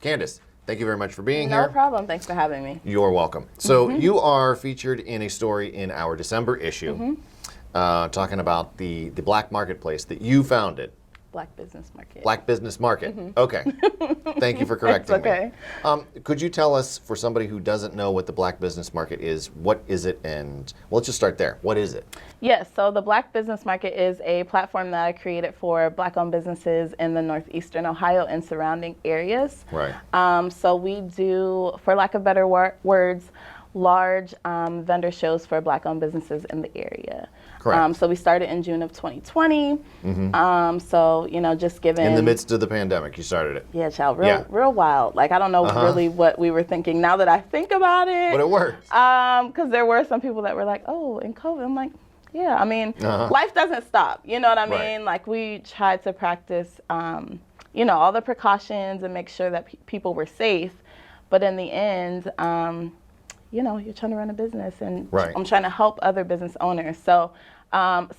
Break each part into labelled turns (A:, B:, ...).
A: Candice, thank you very much for being
B: No
A: here.
B: problem. Thanks for having me.
A: You're welcome. So you are featured in a story in our December issue talking about the black marketplace that you founded.
B: Black business market.
A: Black business market. Okay. Thank you for correcting
B: okay.
A: me. Could you tell us, for somebody who doesn't know what the black business market is, what is it? And well, let's just start there. What is it?
B: Yes, so the Black Business Market is a platform that I created for Black-owned businesses in the northeastern Ohio and surrounding areas.
A: Right.
B: So we do, for lack of better words, large vendor shows for Black-owned businesses in the area.
A: Correct.
B: So we started in June of 2020. So, you know, just given...
A: In the midst of the pandemic, you started it.
B: Yeah, child, real wild. Like, I don't know really what we were thinking now that I think about it.
A: But it worked.
B: Because there were some people that were like, oh, in COVID, I'm like, yeah, I mean, life doesn't stop. You know what I mean?
A: Right.
B: Like, we tried to practice, you know, all the precautions and make sure that people were safe. But in the end, you know, you're trying to run a business, and I'm trying to help other business owners. So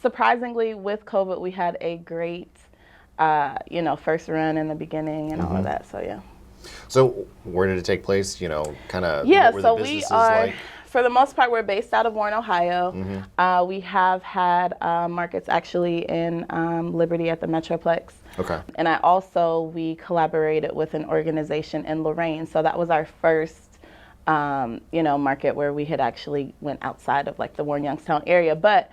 B: surprisingly, with COVID, we had a great, you know, first run in the beginning and all of that. So, yeah.
A: So where did it take place? You know, kind of
B: yeah,
A: what were
B: so
A: the businesses
B: we are,
A: like?
B: for the most part, we're based out of Warren, Ohio. We have had markets actually in Liberty at the Metroplex.
A: Okay.
B: And we collaborated with an organization in Lorain. So that was our first, you know, market where we had actually went outside of like the Warren, Youngstown area. But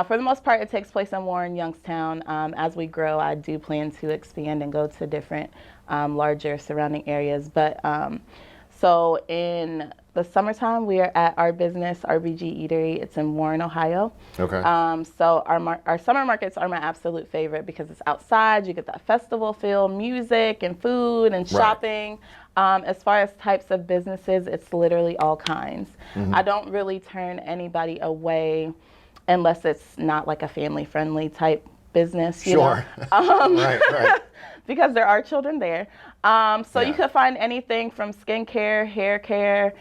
B: for the most part, it takes place in Warren, Youngstown. As we grow, I do plan to expand and go to different larger surrounding areas. But so in the summertime, we are at our business, RBG Eatery. It's in Warren, Ohio.
A: Okay.
B: So our summer markets are my absolute favorite because it's outside. You get that festival feel, music and food and shopping. As far as types of businesses, it's literally all kinds. I don't really turn anybody away unless it's not like a family-friendly type business. You know?
A: Right.
B: Because there are children there. So you could find anything from skincare, hair care.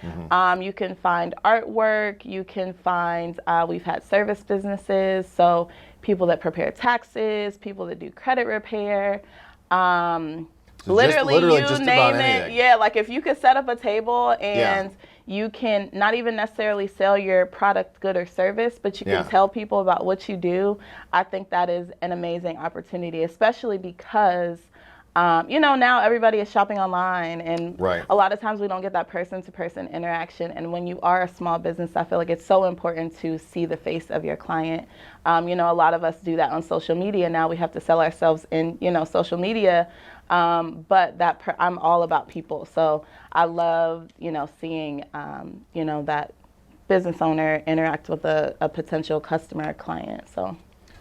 B: You can find artwork. You can find, we've had service businesses. So people that prepare taxes, people that do credit repair.
A: So
B: literally you
A: just
B: name
A: about
B: it.
A: anything.
B: Yeah, like if you could set up a table and you can not even necessarily sell your product, good, or service, but you can tell people about what you do. I think that is an amazing opportunity, especially because you know, now everybody is shopping online, and a lot of times we don't get that person-to-person interaction. And when you are a small business, I feel like it's so important to see the face of your client. You know, a lot of us do that on social media. Now we have to sell ourselves in, you know, social media. But I'm all about people. So I love, you know, seeing, you know, that business owner interact with a potential customer or client. So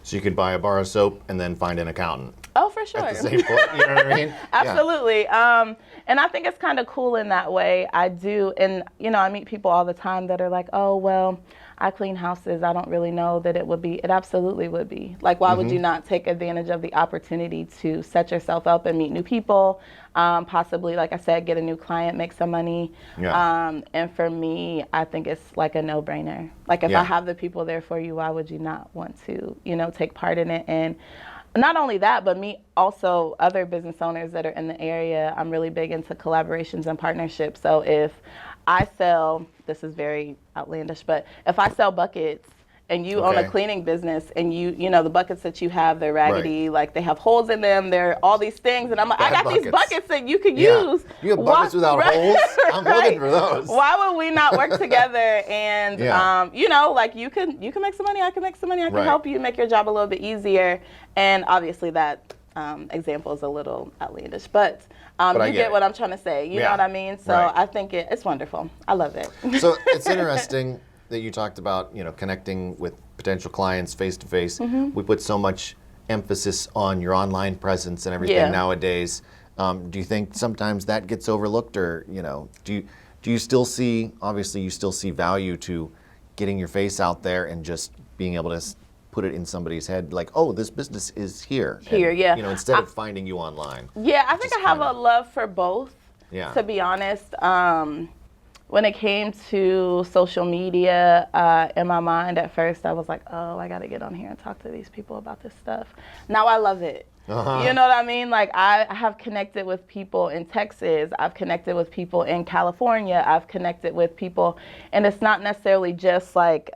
A: you could buy a bar of soap and then find an accountant.
B: Oh, for sure.
A: At the same point, you know what I mean?
B: Absolutely. And I think it's kind of cool in that way. I do. And, you know, I meet people all the time that are like, oh, well, I clean houses. I don't really know that it would be. It absolutely would be. Like, why would you not take advantage of the opportunity to set yourself up and meet new people? Possibly, like I said, get a new client, make some money. And for me, I think it's like a no-brainer. Like, if I have the people there for you, why would you not want to, you know, take part in it? And not only that, but me also, other business owners that are in the area, I'm really big into collaborations and partnerships. So if I sell, this is very outlandish, but if I sell buckets and you own a cleaning business and you know, the buckets that you have, they're raggedy, like they have holes in them, they're all these things. And I'm like, I got these buckets that you could use.
A: You have buckets without holes? I'm looking for those.
B: Why would we not work together? And, you know, like you can make some money, I can make some money, I can help you make your job a little bit easier. And obviously that example is a little outlandish, but you get what I'm trying to say. You know what I mean? So I think it's wonderful. I love it.
A: So it's interesting that you talked about, you know, connecting with potential clients face to face. We put so much emphasis on your online presence and everything nowadays. Do you think sometimes that gets overlooked, or, you know, do you still see, obviously you still see value to getting your face out there and just being able to put it in somebody's head, like, oh, this business is here. You know, instead of finding you online.
B: Yeah, I think I have a love for both, to be honest. When it came to social media, in my mind at first, I was like, oh, I got to get on here and talk to these people about this stuff. Now I love it.
A: Uh-huh.
B: You know what I mean? Like, I have connected with people in Texas. I've connected with people in California. I've connected with people. And it's not necessarily just like,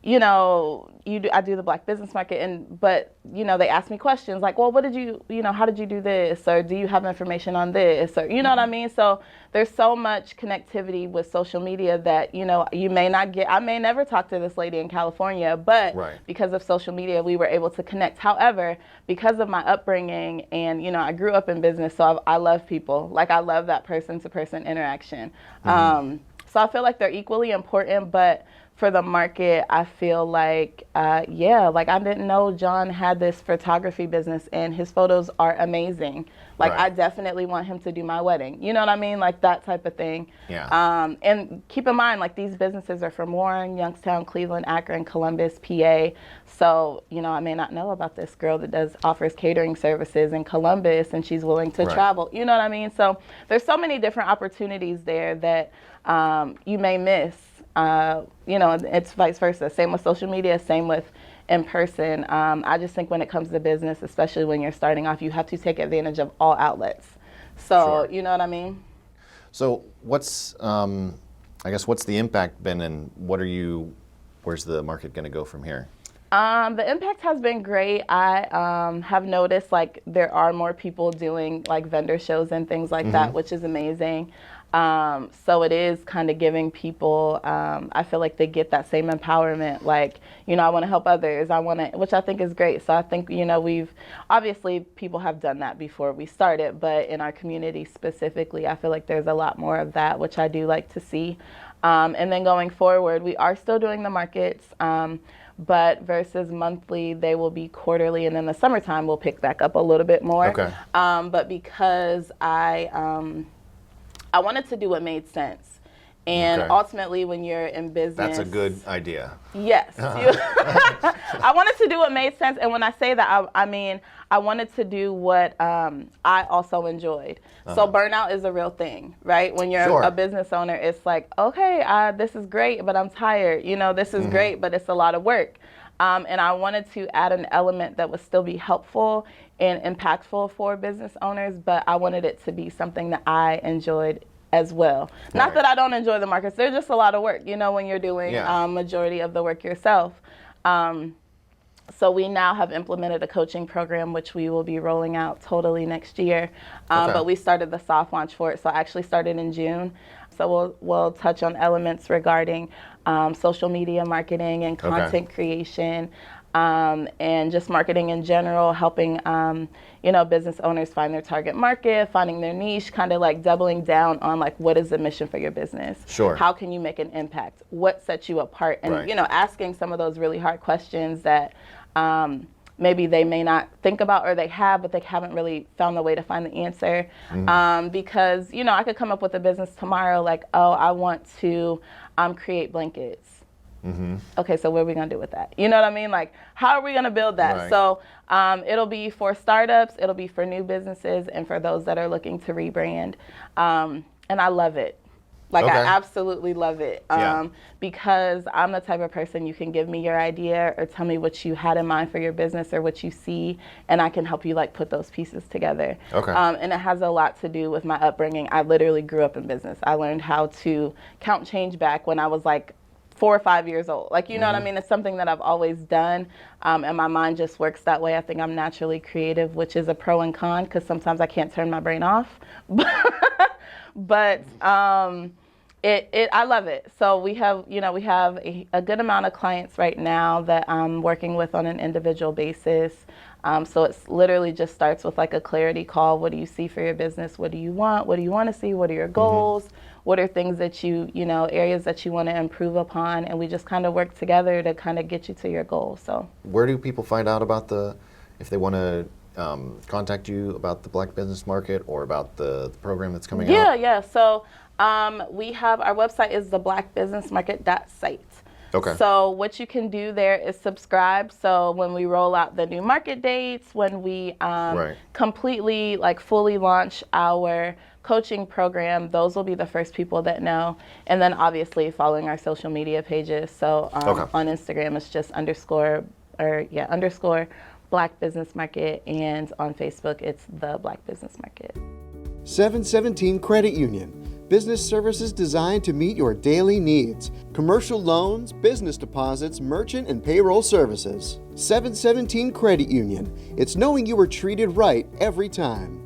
B: you know, I do the Black Business Market, but, you know, they ask me questions like, well, what did you know, how did you do this? Or do you have information on this? Or, you know what I mean? So there's so much connectivity with social media that, you know, you may not get, I may never talk to this lady in California, but because of social media, we were able to connect. However, because of my upbringing and, you know, I grew up in business, so I love people. Like, I love that person-to-person interaction. So I feel like they're equally important, but for the market, I feel like, like I didn't know John had this photography business and his photos are amazing. Like, I definitely want him to do my wedding. You know what I mean? Like, that type of thing.
A: Yeah.
B: And keep in mind, like, these businesses are from Warren, Youngstown, Cleveland, Akron, Columbus, PA. So, you know, I may not know about this girl that offers catering services in Columbus and she's willing to travel. You know what I mean? So there's so many different opportunities there that you may miss. You know, it's vice versa. Same with social media, same with in person. I just think when it comes to business, especially when you're starting off, you have to take advantage of all outlets. So, you know what I mean?
A: So what's, I guess, what's the impact been, and where's the market going to go from here?
B: The impact has been great. I have noticed, like, there are more people doing, like, vendor shows and things like that, which is amazing. So it is kind of giving people, I feel like they get that same empowerment, like, you know, I want to help others, which I think is great. So I think, you know, obviously people have done that before we started, but in our community specifically, I feel like there's a lot more of that, which I do like to see. And then going forward, we are still doing the markets, but versus monthly, they will be quarterly, and then the summertime will pick back up a little bit more.
A: Okay.
B: But because I wanted to do what made sense. And ultimately, when you're in business...
A: That's a good idea.
B: Yes. I wanted to do what made sense. And when I say that, I mean, I wanted to do what I also enjoyed. So burnout is a real thing, right? When you're a business owner, it's like, okay, this is great, but I'm tired. You know, this is great, but it's a lot of work. And I wanted to add an element that would still be helpful and impactful for business owners, but I wanted it to be something that I enjoyed as well. Not that I don't enjoy the markets. They're just a lot of work, you know, when you're doing majority of the work yourself. So we now have implemented a coaching program, which we will be rolling out totally next year. But we started the soft launch for it. So I actually started in June. So we'll touch on elements regarding social media marketing and content creation, and just marketing in general, helping you know, business owners find their target market, finding their niche, kind of like doubling down on like, what is the mission for your business? How can you make an impact? What sets you apart? And you know, asking some of those really hard questions that maybe they may not think about, or they have, but they haven't really found the way to find the answer. Because, you know, I could come up with a business tomorrow, like, oh, I want to create blankets. Okay, so what are we going to do with that? You know what I mean? Like, how are we going to build that? So it'll be for startups, it'll be for new businesses, and for those that are looking to rebrand. And I love it. Like, I absolutely love it. Because I'm the type of person, you can give me your idea or tell me what you had in mind for your business or what you see, and I can help you like put those pieces together. And it has a lot to do with my upbringing. I literally grew up in business. I learned how to count change back when I was like 4 or 5 years old. Like, you know what I mean? It's something that I've always done, and my mind just works that way. I think I'm naturally creative, which is a pro and con, because sometimes I can't turn my brain off. But I love it. So we have a good amount of clients right now that I'm working with on an individual basis. So it's literally just starts with like a clarity call. What do you see for your business? What do you want? What do you want to see? What are your goals? What are things that you know, areas that you want to improve upon? And we just kind of work together to kind of get you to your goal. So
A: where do people find out about if they want to contact you about the Black Business Market or about the program that's coming out?
B: Yeah. So we have, our website is theblackbusinessmarket.site. So what you can do there is subscribe. So when we roll out the new market dates, when we completely, like, fully launch our coaching program, those will be the first people that know. And then obviously following our social media pages. So on Instagram, it's just underscore Black Business Market, and on Facebook, it's the Black Business Market.
C: 717 Credit Union. Business services designed to meet your daily needs. Commercial loans, business deposits, merchant and payroll services. 717 Credit Union. It's knowing you were treated right every time.